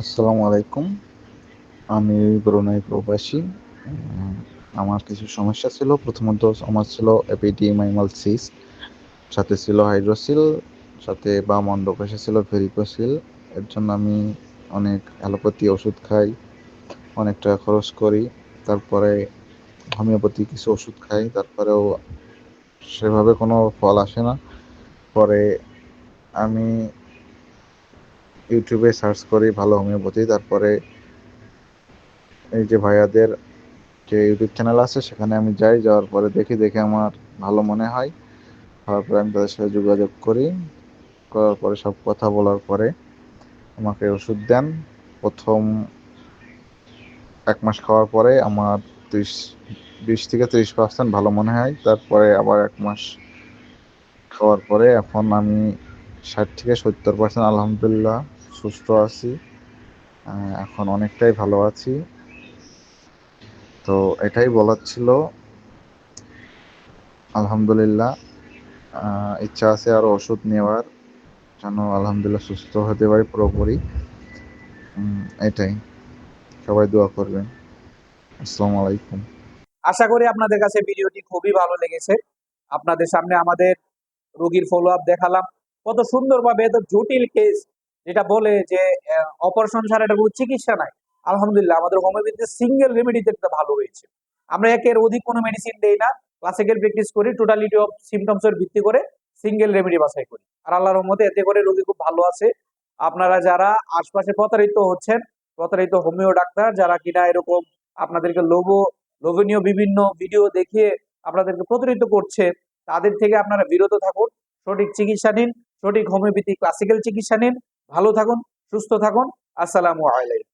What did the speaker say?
আসসালামু আলাইকুম। আমি ব্রুনাই প্রবাসী। আমার কিছু সমস্যা ছিল। প্রথমত আমার ছিল এপিডিমাইমাল সিস্ট, সাথে ছিল হাইড্রোসিল, সাথে বাম অন্ডকোষে ছিল ভেরিকোসিল। এর জন্য আমি অনেক অ্যালোপ্যাথি ওষুধ খাই, অনেক টাকা খরচ করি। তারপরে হোমিওপ্যাথি কিছু ওষুধ খাই, তারপরেও সেভাবে কোনো ফল আসে না। পরে আমি ইউটিউবে সার্চ করি ভালো হোমিওপ্যাথি। তারপরে এই যে ভাইয়াদের যে ইউটিউব চ্যানেল আছে সেখানে আমি যাই, যাওয়ার পরে দেখে আমার ভালো মনে হয়। হওয়ার পরে আমি তাদের সাথে যোগাযোগ করি। করার পরে সব কথা বলার পরে আমাকে ওষুধ দেন। প্রথম 1 মাস খাওয়ার পরে আমার 20 থেকে 30% ভালো মনে হয়। তারপরে আবার 1 মাস খাওয়ার পরে এখন আমি 60 থেকে 70% আলহামদুলিল্লাহ সুস্থ আছি। এখন অনেকটাই ভালো আছি। তো এটাই বলার ছিল। আলহামদুলিল্লাহ ইচ্ছা আছে আরও ওষুধ নেওয়ার, যেন আলহামদুলিল্লাহ সুস্থ হতে পারি পুরোপুরি। এটাই। সবাই দোয়া করবেন। আসসালামু আলাইকুম। আশা করি আপনাদের কাছে ভিডিওটি খুবই ভালো লেগেছে। আপনাদের সামনে আমাদের রোগীর ফলো আপ দেখালাম কত সুন্দরভাবে, এত জটিল কেস যেটা বলে যে অপারেশন ছাড়া এটা কোনো চিকিৎসা নাই। আলহামদুলিল্লাহ আমাদের হোমিওপ্যাথি সিঙ্গেল রেমেডিতে এটা ভালো হয়েছে। আমরা একের অধিক কোনো মেডিসিন দেই না, ক্লাসিক্যাল প্র্যাকটিস করি, টোটালিটি অফ সিমটমস এর ভিত্তি করে সিঙ্গেল রেমেডি বাছাই করি। আর আল্লাহর রহমতে এতে করে রোগী খুব ভালো আছে। আপনারা যারা আশপাশে প্রতারিত হচ্ছেন, প্রতারিত হোমিও ডাক্তার যারা কিনা এরকম আপনাদেরকে লোভনীয় বিভিন্ন ভিডিও দেখিয়ে আপনাদেরকে প্রতারিত করছে, তাদের থেকে আপনারা বিরত থাকুন। সঠিক চিকিৎসা নিন, সঠিক হোমিওপ্যাথি ক্লাসিক্যাল চিকিৎসা নিন। ভালো থাকুন, সুস্থ থাকুন। আসসালামু আলাইকুম।